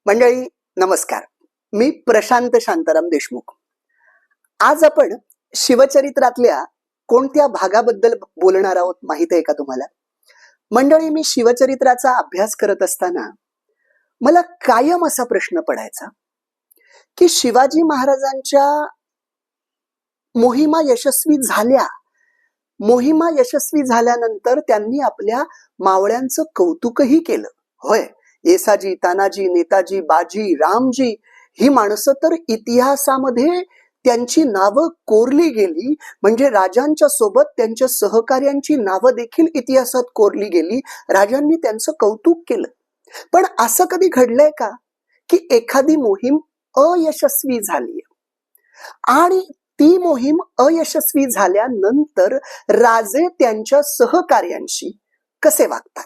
मंडळी नमस्कार. मी प्रशांत शांताराम देशमुख. आज आपण शिवचरित्रातल्या कोणत्या भागाबद्दल बोलणार आहोत माहित आहे का तुम्हाला? मंडळी, मी शिवचरित्राचा अभ्यास करत असताना मला कायम असा प्रश्न पडायचा की शिवाजी महाराजांच्या मोहिमा यशस्वी झाल्यानंतर त्यांनी आपल्या मावळ्यांचं कौतुकही केलं. होय, येसाजी, तानाजी, नेताजी, बाजी, रामजी ही माणसं तर इतिहासामध्ये त्यांची नावं कोरली गेली. म्हणजे राजांच्या सोबत त्यांच्या सहकार्यांची नावं देखील इतिहासात कोरली गेली. राजांनी त्यांचं कौतुक केलं. पण असं कधी घडलंय का की एखादी मोहीम अयशस्वी झाली आणि ती मोहीम अयशस्वी झाल्यानंतर राजे त्यांच्या सहकार्यांशी कसे वागतात?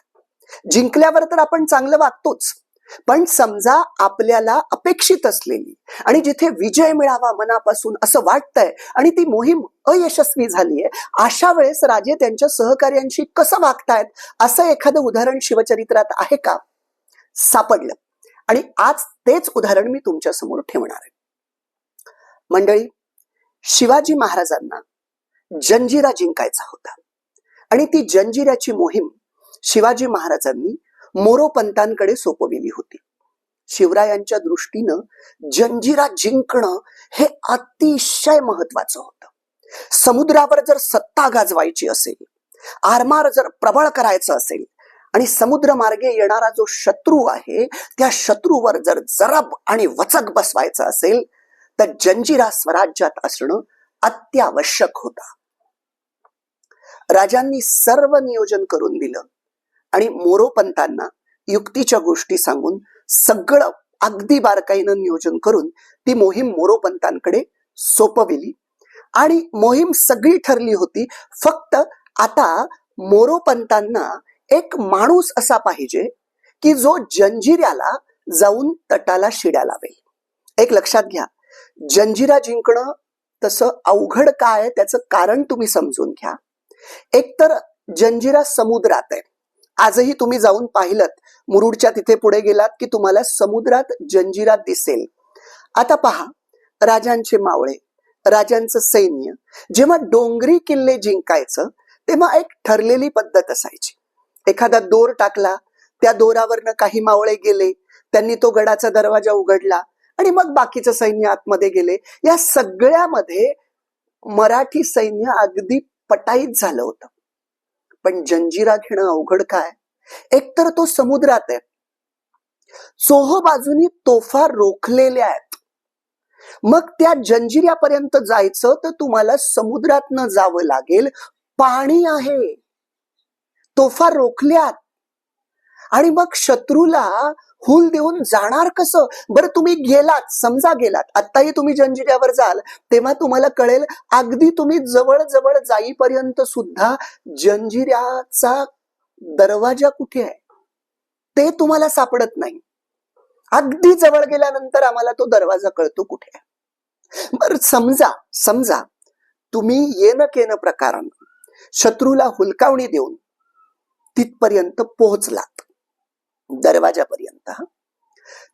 जिंकल्यावर तर आपण चांगलं वागतोच, पण समजा आपल्याला अपेक्षित असलेली आणि जिथे विजय मिळावा मनापासून असं वाटतंय आणि ती मोहीम अयशस्वी झालीये, अशा वेळेस राजे त्यांच्या सहकार्यांशी कसं वागतायत असं एखादं उदाहरण शिवचरित्रात आहे का? सापडलं. आणि आज तेच उदाहरण मी तुमच्या समोर ठेवणार आहे. मंडळी, शिवाजी महाराजांना जंजिरा जिंकायचा होता आणि ती जंजिऱ्याची मोहीम शिवाजी महाराजांनी मोरोपंतांकडे सोपविली होती. शिवरायांच्या दृष्टीनं जंजिरा जिंकणं हे अतिशय महत्वाचं होतं. समुद्रावर जर सत्ता गाजवायची असेल, आरमार जर प्रबळ करायचं असेल आणि समुद्र मार्गे येणारा जो शत्रू आहे त्या शत्रूवर जर जरब आणि वचक बसवायचं असेल तर जंजिरा स्वराज्यात असणं अत्यावश्यक होता. राजांनी सर्व नियोजन करून दिलं आणि मोरोपंतांना युक्तीच्या गोष्टी सांगून सगळं अगदी बारकाईनं नियोजन करून ती मोहीम मोरोपंतांकडे सोपविली आणि मोहीम सगळी ठरली होती. फक्त आता मोरोपंतांना एक माणूस असा पाहिजे की जो जंजिऱ्याला जाऊन तटाला शिड्या लावेल. एक लक्षात घ्या, जंजिरा जिंकणं तसं अवघड काय त्याचं कारण तुम्ही समजून घ्या. एकतर जंजिरा समुद्रात आहे. आजही तुम्ही जाऊन पाहिलत, मुरुडच्या तिथे पुढे गेलात की तुम्हाला समुद्रात जंजिरा दिसेल. आता पहा, राजांचे मावळे, राजांचं सैन्य जेव्हा डोंगरी किल्ले जिंकायचं तेव्हा एक ठरलेली पद्धत असायची. एखादा दोर टाकला, त्या दोरावरनं काही मावळे गेले, त्यांनी तो गडाचा दरवाजा उघडला आणि मग बाकीचं सैन्य आतमध्ये गेले. या सगळ्यामध्ये मराठी सैन्य अगदी पटाईत झालं होतं. पण जंजिरा घेणं अवघड काय? एकतर तो समुद्रात आहे, चोहो बाजूनी तोफा रोखलेल्या आहेत. मग त्या जंजिऱ्यापर्यंत जायचं तर तुम्हाला समुद्रातनं जावं लागेल. पाणी आहे, तोफा रोखल्यात आणि मग शत्रूला हुल देऊन जाणार कसं? बरं, तुम्ही गेलात, समजा गेलात, आत्ताही तुम्ही जंजिऱ्यावर जाल तेव्हा तुम्हाला कळेल, अगदी तुम्ही जवळ जवळ जाईपर्यंत सुद्धा जंजिऱ्याचा दरवाजा कुठे आहे ते तुम्हाला सापडत नाही. अगदी जवळ गेल्यानंतर आम्हाला तो दरवाजा कळतो कुठे आहे. बरं, समजा तुम्ही येन केन प्रकारानं शत्रूला हुलकावणी देऊन तिथपर्यंत पोहोचलात, दरवाजापर्यंत,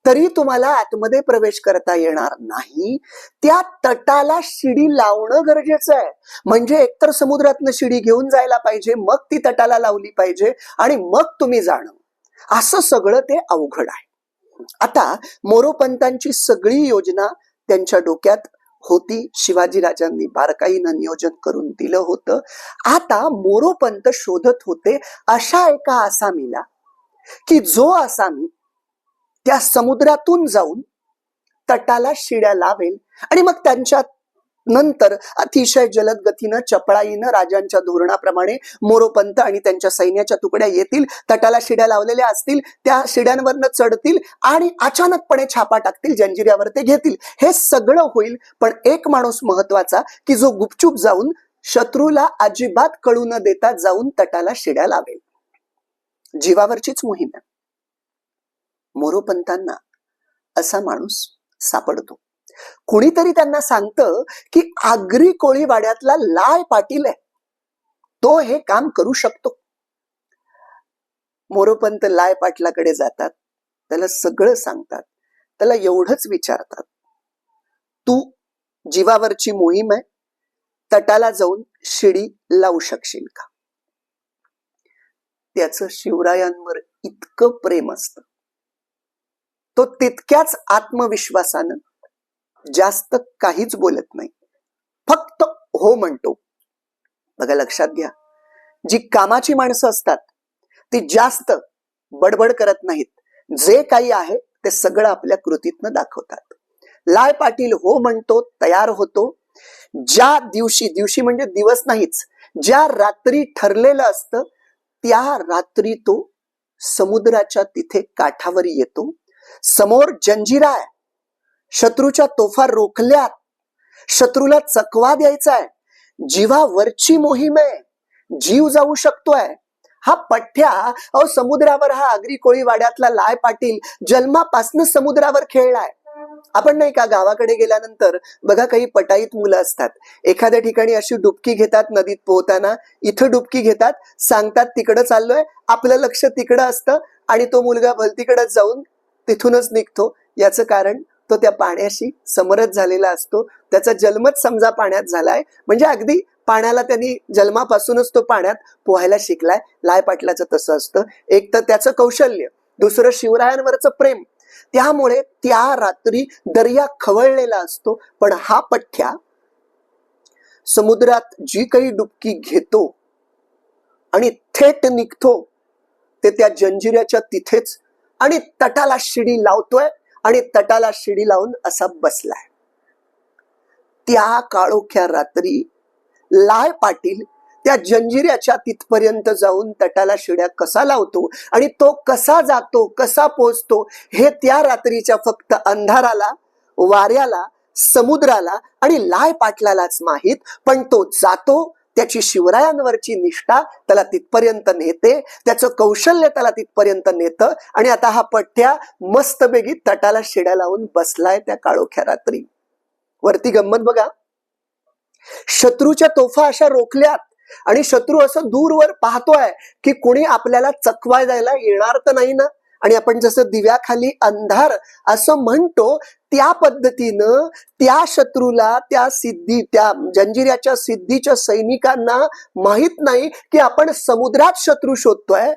तरी तुम्हाला आतमध्ये प्रवेश करता येणार नाही. त्या तटाला शिडी लावणं गरजेचं आहे. म्हणजे एकतर समुद्रातनं शिडी घेऊन जायला पाहिजे, मग ती तटाला लावली पाहिजे आणि मग तुम्ही जाणं. असं सगळं ते अवघड आहे. आता मोरोपंतांची सगळी योजना त्यांच्या डोक्यात होती. शिवाजीराजांनी बारकाईनं नियोजन करून दिलं होतं. आता मोरोपंत शोधत होते अशा एका आसामीला की जो आसामी त्या समुद्रातून जाऊन तटाला शिड्या लावेल आणि मग त्यांच्या नंतर अतिशय जलद गतीनं चपळाईनं राजांच्या धोरणाप्रमाणे मोरोपंत आणि त्यांच्या सैन्याच्या तुकड्या येतील, तटाला शिड्या लावलेल्या असतील, त्या शिड्यांवरनं चढतील आणि अचानकपणे छापा टाकतील, जंजिऱ्यावर ते घेतील. हे सगळं होईल, पण एक माणूस महत्वाचा की जो गुपचूप जाऊन शत्रूला अजिबात कळू न देता जाऊन तटाला शिड्या लावेल. जीवावरचीच मोहीम आहे. मोरोपंतांना असा माणूस सापडतो. कुणीतरी त्यांना सांगतं की आगरी कोळीवाड्यातला लाय पाटील आहे, तो हे काम करू शकतो. मोरोपंत लाय पाटलाकडे जातात, त्याला सगळं सांगतात त्याला एवढंच विचारतात, तू जीवावरची मोहीम आहे, तटाला जाऊन शिडी लावू शकशील का? त्याचं शिवरायांवर इतकं प्रेम असतं, तो तितक्याच आत्मविश्वासानं जास्त काहीच बोलत नाही, फक्त हो म्हणतो. बघा, लक्षात घ्या, जी कामाची माणसं असतात ती जास्त बडबड करत नाहीत, जे काही आहे ते सगळं आपल्या कृतीतनं दाखवतात. लाय पाटील हो म्हणतो, तयार होतो. ज्या दिवशी म्हणजे दिवस नाहीच, ज्या रात्री ठरलेलं असतं त्या रात्री तो समुद्राच्या तिथे काठावर येतो. समोर जंजिरा आहे, शत्रूच्या तोफा रोखल्यात, शत्रूला चकवा द्यायचा आहे, जीवावरची मोहीम आहे, जीव जाऊ शकतोय. हा पठ्ठ्या समुद्रावर, हा आगरी कोळी वाड्यातला लाय पाटील जन्मापासून समुद्रावर खेळलाय. आपण नाही का गावाकडे गेल्यानंतर बघा, काही पटाईत मुलं असतात, एखाद्या ठिकाणी अशी डुबकी घेतात, नदीत पोहताना इथं डुबकी घेतात, सांगतात तिकडं चाललोय, आपलं लक्ष तिकडं असतं आणि तो मुलगा भलतीकडे जाऊन तिथूनच निघतो. याचं कारण तो त्या पाण्याशी समरस झालेला असतो, त्याचा जन्मच समजा पाण्यात झालाय, म्हणजे अगदी पाण्याला त्यांनी जन्मापासूनच तो पाण्यात पोहायला शिकलाय. लाय पाटलाचं तसं असतं, एक तर त्याचं कौशल्य, दुसरं शिवरायांवरचं प्रेम. त्यामुळे त्या रात्री दर्या खवळलेला असतो, पण हा पठ्ठ्या समुद्रात जी काही डुबकी घेतो आणि थेट निघतो ते त्या जंजिऱ्याच्या तिथेच, आणि तटाला शिडी लावतोय आणि तटाला शिडी लावून असा बसलाय. त्या काळोख्या रात्री लाय पाटील त्या जंजिऱ्याच्या तिथपर्यंत जाऊन तटाला शिड्या कसा लावतो आणि तो कसा जातो, कसा पोहोचतो, हे त्या रात्रीच्या फक्त अंधाराला, वाऱ्याला, समुद्राला आणि लाय पाटलालाच माहीत. पण तो जातो, त्याची शिवरायांवरची निष्ठा त्याला तिथपर्यंत नेते, त्याचं कौशल्य त्याला तिथपर्यंत नेतं. आणि आता हा पठ्ठ्या मस्तपैकी तटाला शिड्या लावून बसलाय त्या काळोख्या रात्री. वरती गंमत बघा, शत्रूच्या तोफा अशा रोखल्यात आणि शत्रू असं दूरवर पाहतोय की कोणी आपल्याला चकवा द्यायला येणार तर नाही ना. आणि आपण जसं दिव्याखाली अंधार असं म्हणतो, त्या पद्धतीनं त्या शत्रूला, त्या जंजिऱ्याच्या सिद्धीच्या सैनिकांना माहित नाही की आपण समुद्रात शत्रू शोधतोय.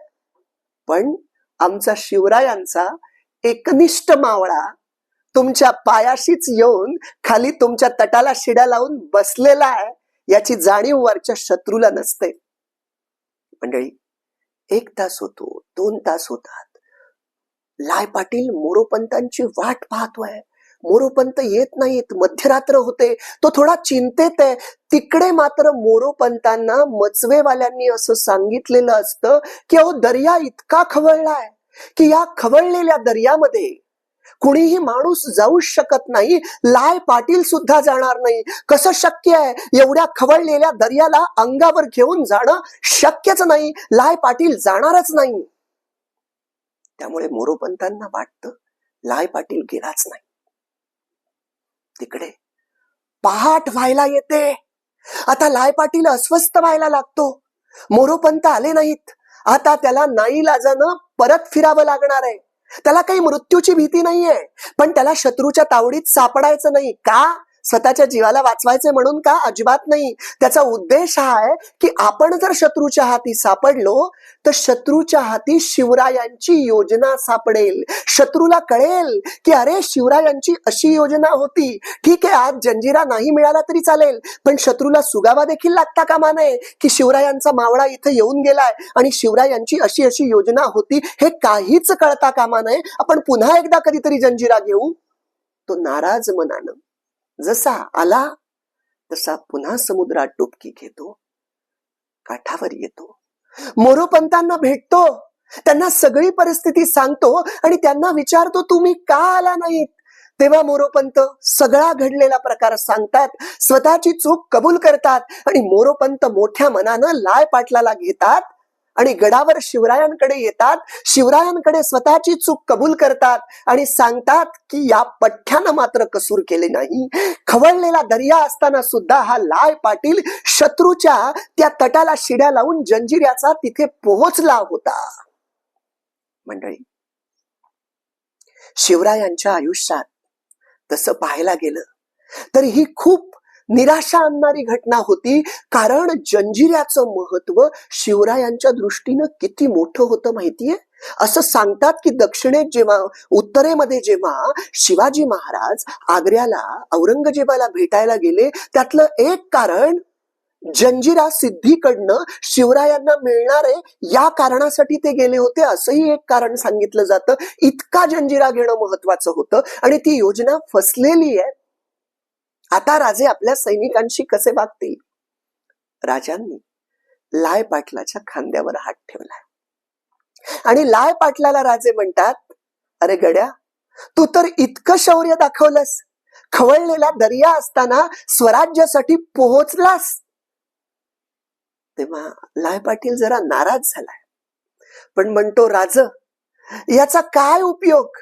पण आमचा शिवरायांचा एकनिष्ठ मावळा तुमच्या पायाशीच येऊन खाली तुमच्या तटाला शिड्या लावून बसलेला आहे, याची जाणीव वरच्या शत्रूला नसते. मंडळी, 1 तास होतो, 2 तास होतात, लाय पाटील मोरोपंतांची वाट पाहतोय. मोरोपंत येत नाहीत, मध्यरात्र होते, तो थोडा चिंतेत आहे. तिकडे मात्र मोरोपंतांना मचवेवाल्यांनी असं सांगितलेलं असतं की अहो, दर्या इतका खवळलाय की या खवळलेल्या दर्यामध्ये कुणीही माणूस जाऊ शकत नाही, लाय पाटील सुद्धा जाणार नाही. कसं शक्य आहे? एवढ्या खवळलेल्या दर्याला अंगावर घेऊन जाणं शक्यच नाही, लाय पाटील जाणारच नाही. त्यामुळे मोरोपंतांना वाटतं लाय पाटील गेलाच नाही. तिकडे पहाट व्हायला येते. आता लाय पाटील अस्वस्थ व्हायला लागतो. मोरोपंत आले नाहीत, आता त्याला नाईलाजानं परत फिरावं लागणार आहे. त्याला काही मृत्यूची भीती नाहीये, पण त्याला शत्रूच्या तावडीत सापडायचं नाही. का? स्वतःच्या जीवाला वाचवायचे म्हणून का? अजिबात नाही. त्याचा उद्देश हा आहे की आपण जर शत्रूच्या हाती सापडलो तर शत्रूच्या हाती शिवरायांची योजना सापडेल. शत्रूला कळेल की अरे, शिवरायांची अशी योजना होती. ठीक आहे, आज जंजिरा नाही मिळाला तरी चालेल, पण शत्रूला सुगावा देखील लागता कामा नये की शिवरायांचा मावळा इथे येऊन गेलाय आणि शिवरायांची अशी अशी योजना होती, हे काहीच कळता कामा नये. आपण पुन्हा एकदा कधीतरी जंजिरा घेऊ. तो नाराज मनानं जसा आला तसा पुन्हा समुद्रात डुबकी घेतो, काठावर येतो, मोरोपंतांना भेटतो, त्यांना सगळी परिस्थिती सांगतो आणि त्यांना विचारतो, तुम्ही का आला नाहीत? तेव्हा मोरोपंत सगळा घडलेला प्रकार सांगतात, स्वतःची चूक कबूल करतात आणि मोरोपंत मोठ्या मनानं लाय पाटलाला घेतात आणि गडावर शिवरायांकडे येतात. शिवरायांकडे स्वतःची चूक कबूल करतात आणि सांगतात की या पठ्ठ्यानं मात्र कसूर केले नाही. खवळलेला दर्या असताना सुद्धा हा लाय पाटील शत्रूच्या त्या तटाला शिड्या लावून जंजिऱ्याचा तिथे पोहोचला होता. मंडळी, शिवरायांच्या आयुष्यात तसं पाहायला गेलं तर ही खूप निराशा आणणारी घटना होती, कारण जंजिऱ्याचं महत्व शिवरायांच्या दृष्टीनं किती मोठं होतं माहितीये. असं सांगतात की दक्षिणेत जेव्हा उत्तरेमध्ये जेव्हा शिवाजी महाराज आग्र्याला औरंगजेबाला भेटायला गेले, त्यातलं एक कारण जंजिरा सिद्धीकडनं शिवरायांना मिळणारे या कारणासाठी ते गेले होते, असंही एक कारण सांगितलं जातं. इतका जंजिरा घेणं महत्वाचं होतं आणि ती योजना फसलेली आहे. आता राजे आपल्या सैनिकांशी कसे वागतील? राजांनी लाय पाटलाच्या खांद्यावर हात ठेवला आणि लाय पाटलाला राजे म्हणतात, अरे गड्या, तू तर इतकं शौर्य दाखवलंस, खवळलेला दर्या असताना स्वराज्यासाठी पोहोचलास. तेव्हा लाय पाटील जरा नाराज झालाय, पण म्हणतो, राज, याचा काय उपयोग?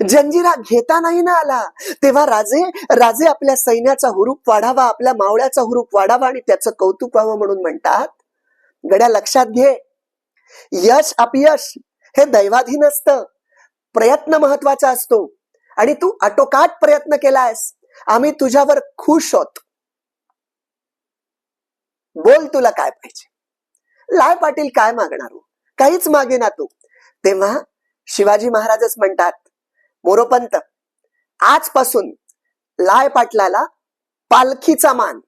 जंजिरा घेता नाही ना आला. तेव्हा राजे आपल्या सैन्याचा हुरूप वाढावा, आपल्या मावळ्याचा हुरूप वाढावा आणि त्याचं कौतुक व्हावं म्हणून म्हणतात, गड्या लक्षात घे, यश अपयश हे दैवाधीन असतं, प्रयत्न महत्वाचा असतो आणि तू आटोकाट प्रयत्न केलायस, आम्ही तुझ्यावर खुश होत. बोल, तुला काय पाहिजे? लाय पाटील काय मागणार हो? काहीच मागेना तू. तेव्हा शिवाजी महाराजच म्हणतात, मोरोपंत, आजपासून लाय पाटलाला पालखीचा मान.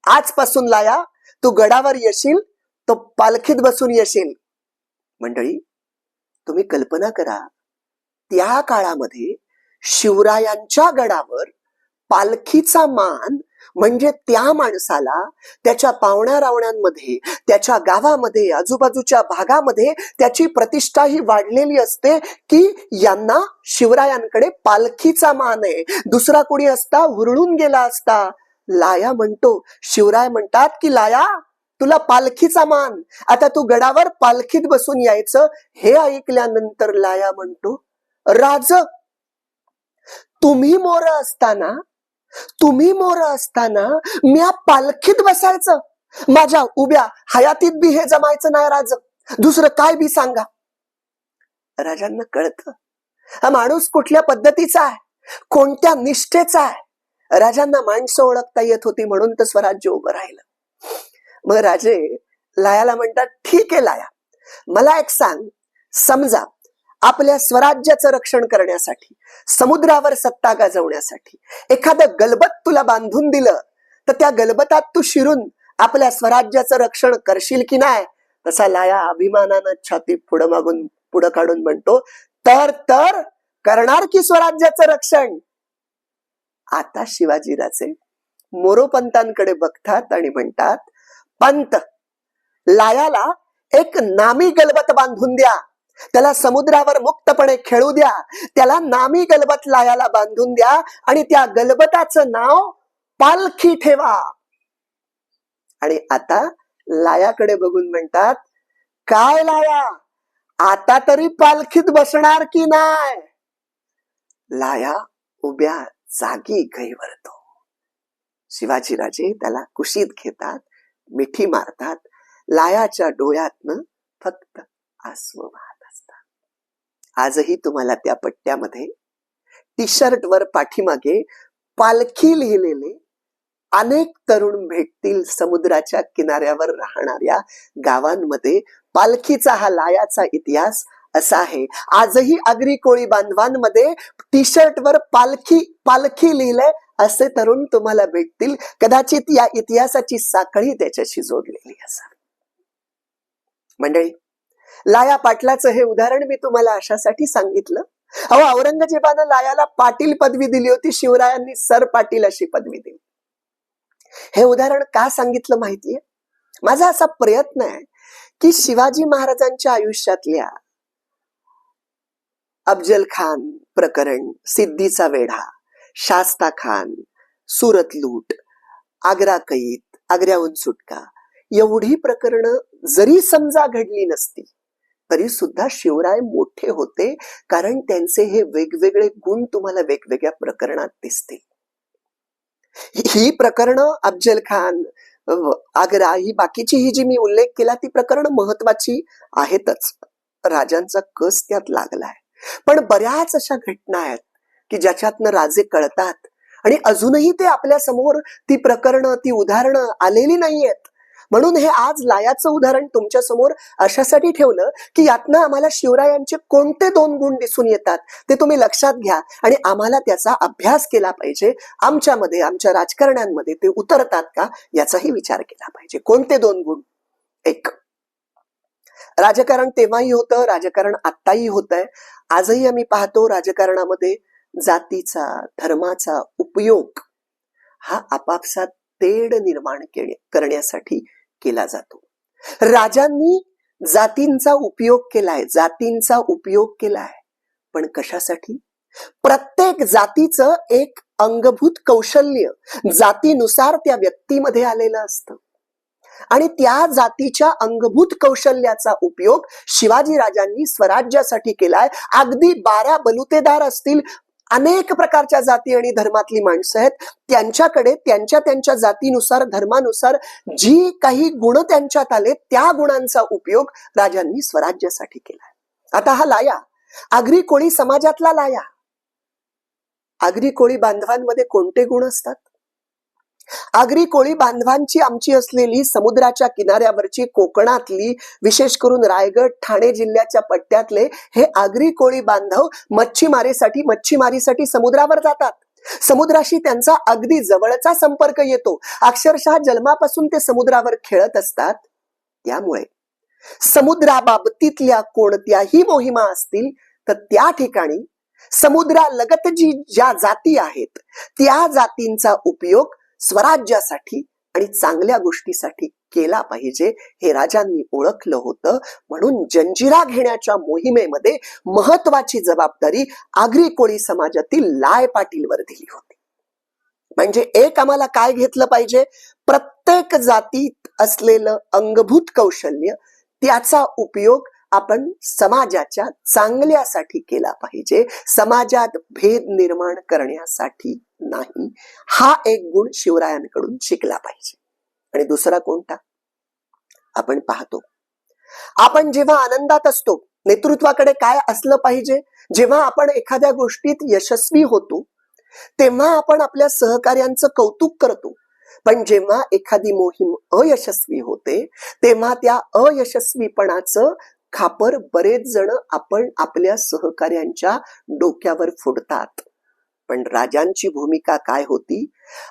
आजपासून लाया, तू गडावर येशील तो पालखीत बसून येशील. मंडळी, तुम्ही कल्पना करा, त्या काळामध्ये शिवरायांच्या गडावर पालखीचा मान म्हणजे त्या माणसाला त्याच्या पाहुण्या रावण्यांमध्ये, त्याच्या गावामध्ये, आजूबाजूच्या भागामध्ये त्याची प्रतिष्ठा ही वाढलेली असते की यांना शिवरायांकडे पालखीचा मान आहे. दुसरा कोणी असता हुरळून गेला असता. लाया म्हणतो, शिवराय म्हणतात की लाया, तुला पालखीचा मान, आता तू गडावर पालखीत बसून यायचं. हे ऐकल्यानंतर लाया म्हणतो, राज, तुम्ही मोर असताना मी पालखीत बसायचं? माझ्या उभ्या हयातीत बी हे जमायचं नाही राज, दुसरं काय बी सांगा. राजांना कळतं हा माणूस कुठल्या पद्धतीचा आहे, कोणत्या निष्ठेचा आहे. राजांना माणसं ओळखता येत होती म्हणून तर स्वराज्य उभं राहिलं. मग राजे लायाला म्हणतात, ठीक आहे लाया, मला एक सांग, समजा आपल्या स्वराज्याचं रक्षण करण्यासाठी, समुद्रावर सत्ता गाजवण्यासाठी एखादं गलबत तुला बांधून दिलं, तर त्या गलबतात तू शिरून आपल्या स्वराज्याचं रक्षण करशील की नाही? तसा लाया अभिमानानं छाती पुढं काढून म्हणतो, तर करणार की स्वराज्याचं रक्षण. आता शिवाजीराजे मोरोपंतांकडे बघतात आणि म्हणतात, पंत, लायाला एक नामी गलबत बांधून द्या, त्याला समुद्रावर मुक्तपणे खेळू द्या, त्याला नामी गलबत लायाला बांधून द्या आणि त्या गलबताचं नाव पालखी ठेवा. आणि आता लायाकडे बघून म्हणतात, काय लाया, आता तरी पालखीत बसणार की नाही? लाया उभ्या जागी गैरवरतो. शिवाजीराजे त्याला कुशीत घेतात, मिठी मारतात. लायाच्या डोळ्यातनं फक्त आसू वाहत असतात. आजही तुम्हाला त्या पट्ट्यामध्ये टी शर्ट वर पाठीमागे पालखी लिहिलेले अनेक तरुण भेटतील. समुद्राच्या किनाऱ्यावर राहणाऱ्या गावांमध्ये पालखीचा हा लायाचा इतिहास असा आहे. आजही आगरी कोळी बांधवांमध्ये टी शर्ट वर पालखी लिहिलंय असे तरुण तुम्हाला भेटतील. कदाचित या इतिहासाची साखळी त्याच्याशी जोडलेली असेल. मंडळी, लाया पाटलाचं हे उदाहरण मी तुम्हाला अशासाठी सांगितलं, औरंगजेबानं लायाला पाटील पदवी दिली होती, शिवरायांनी सर पाटील अशी पदवी दिली. हे उदाहरण का सांगितलं माहितीये? माझा असा प्रयत्न आहे की शिवाजी महाराजांच्या आयुष्यातल्या अफजल खान प्रकरण, सिद्धीचा वेढा, शास्ता खान, सुरत लूट, आग्रा कैद, आग्र्याहून सुटका, एवढी प्रकरणं जरी समजा घडली नसती तरी सुद्धा शिवराय मोठे होते, कारण त्यांचे हे वेगवेगळे गुण तुम्हाला वेगवेगळ्या प्रकरणात दिसतील. ही प्रकरणं अफजल खान, आग्रा, ही बाकीची ही जी मी उल्लेख केला ती प्रकरणं महत्वाची आहेतच, राजांचा कस त्यात लागलाय. पण बऱ्याच अशा घटना आहेत की ज्याच्यातनं राजे कळतात आणि अजूनही ते आपल्या समोर ती प्रकरणं, ती उदाहरणं आलेली नाहीयेत. म्हणून हे आज लायाचं उदाहरण तुमच्या समोर अशासाठी ठेवलं की यातनं आम्हाला शिवरायांचे कोणते 2 गुण दिसून येतात ते तुम्ही लक्षात घ्या आणि आम्हाला त्याचा अभ्यास केला पाहिजे. आमच्यामध्ये, आमच्या राजकारण्यांमध्ये ते उतरतात का याचाही विचार केला पाहिजे. कोणते 2 गुण? एक, राजकारण तेव्हाही होतं, राजकारण आत्ताही होतंय. आजही आम्ही पाहतो राजकारणामध्ये जातीचा, धर्माचा उपयोग हा आपापसात तेढ निर्माण करण्यासाठी केला जातो. राजांनी जातींचा उपयोग केलाय, पण कशासाठी? प्रत्येक जातीचं एक अंगभूत कौशल्य जातीनुसार त्या व्यक्तीमध्ये आलेलं असतं आणि त्या जातीच्या अंगभूत कौशल्याचा उपयोग शिवाजी राजांनी स्वराज्यासाठी केलाय. अगदी 12 बलुतेदार असतील, अनेक प्रकारच्या जाती आणि धर्मातली माणसं आहेत, त्यांच्याकडे त्यांच्या जातीनुसार, धर्मानुसार जी काही गुण त्यांच्यात आले त्या गुणांचा उपयोग राजांनी स्वराज्यासाठी केलाय. आता हा लाया आगरी कोळी समाजातला लाया. आगरी कोळी बांधवांमध्ये कोणते गुण असतात? आगरी कोळी बांधवांची आमची असलेली समुद्राच्या किनाऱ्यावरची, कोकणातली, विशेष करून रायगड, ठाणे जिल्ह्याच्या पट्ट्यातले हे आगरी कोळी बांधव मच्छीमारीसाठी समुद्रावर जातात. समुद्राशी त्यांचा अगदी जवळचा संपर्क येतो. अक्षरशः जन्मापासून ते समुद्रावर खेळत असतात. त्यामुळे समुद्राबाबतीतल्या कोणत्याही मोहिमा असतील तर त्या ठिकाणी समुद्रालगत ज्या जाती आहेत त्या जातींचा उपयोग स्वराज्यासाठी आणि चांगल्या गोष्टीसाठी केला पाहिजे हे राजांनी ओळखलं होतं. म्हणून जंजिरा घेण्याच्या मोहिमेमध्ये महत्वाची जबाबदारी आगरी कोळी समाजातील लाय पाटीलवर दिली होती. म्हणजे एक आम्हाला काय घेतलं पाहिजे? प्रत्येक जातीत असलेलं अंगभूत कौशल्य त्याचा उपयोग आपण समाजाच्या चांगल्यासाठी केला पाहिजे, समाजात भेद निर्माण करण्यासाठी नाही. हा एक गुण शिवरायांकडून शिकला पाहिजे. आणि दुसरा कोणता? आपण पाहतो, आपण जेव्हा आनंदात असतो, नेतृत्वाकडे काय असलं पाहिजे? जेव्हा आपण एखाद्या गोष्टीत यशस्वी होतो तेव्हा आपण आपल्या सहकार्यांचं कौतुक करतो. पण जेव्हा एखादी मोहीम अयशस्वी होते तेव्हा त्या अयशस्वीपणाचं खापर बरेच जण आपण आपल्या सहकार्यांच्या डोक्यावर फोडतात. पण राजांची भूमिका काय होती?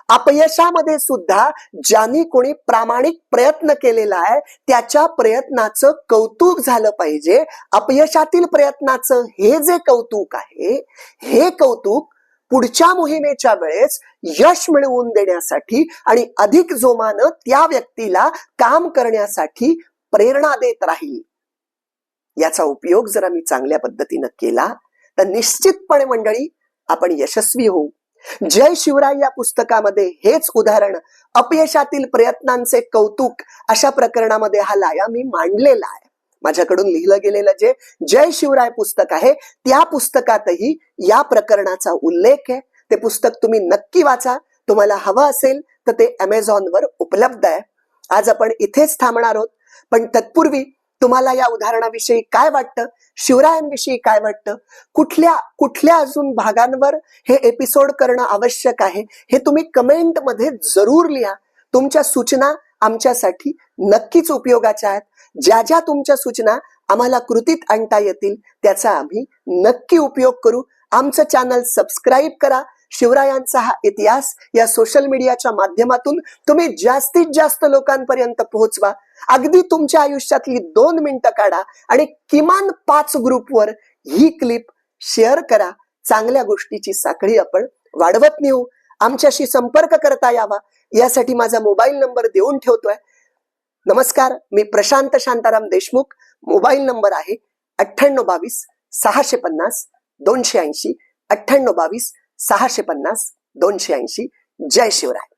अपयशामध्ये सुद्धा ज्यांनी कोणी प्रामाणिक प्रयत्न केलेला आहे त्याच्या प्रयत्नाचं कौतुक झालं पाहिजे. अपयशातील प्रयत्नाचं हे जे कौतुक आहे, हे कौतुक पुढच्या मोहिमेच्या वेळेस यश मिळवून देण्यासाठी आणि अधिक जोमानं त्या व्यक्तीला काम करण्यासाठी प्रेरणा देत राहील. याचा उपयोग जर आम्ही चांगल्या पद्धतीनं केला तर निश्चितपणे मंडळी आपण यशस्वी होऊ. जय शिवराय या पुस्तकामध्ये हेच उदाहरण, अपयशातील प्रयत्नांचे कौतुक अशा प्रकरणामध्ये हा लाया मी मांडलेला आहे. माझ्याकडून लिहिलं गेलेलं जे जय शिवराय पुस्तक आहे त्या पुस्तकातही या प्रकरणाचा उल्लेख आहे. ते पुस्तक तुम्ही नक्की वाचा. तुम्हाला हवं असेल तर ते अमेझॉनवर उपलब्ध आहे. आज आपण इथेच थांबणार आहोत, पण तत्पूर्वी तुम्हाला या उदाहरणाविषयी काय वाटतं? शिवरायांविषयी काय वाटतं? कुठल्या अजून भागांवर हे एपिसोड करणं आवश्यक आहे हे तुम्ही कमेंट मध्ये जरूर लिहा. तुमच्या सूचना आमच्यासाठी नक्कीच उपयोगाच्या आहेत. ज्या तुमच्या सूचना आम्हाला कृतीत आणता येतील त्याचा आम्ही नक्की उपयोग करू. आमचं चॅनल सबस्क्राईब करा. शिवरायांचा हा इतिहास या सोशल मीडियाच्या माध्यमातून तुम्ही जास्तीत जास्त लोकांपर्यंत पोहोचवा. अगदी तुमच्या आयुष्यातली 2 मिनिटं काढा आणि किमान 5 ग्रुपवर ही क्लिप शेअर करा. चांगल्या गोष्टीची साखळी आपण वाढवत नेऊ. आमच्याशी संपर्क करता यावा यासाठी माझा मोबाईल नंबर देऊन ठेवतोय. नमस्कार, मी प्रशांत शांताराम देशमुख. मोबाईल नंबर आहे 9822 650 280, 9822 650 280. जय शिवराय.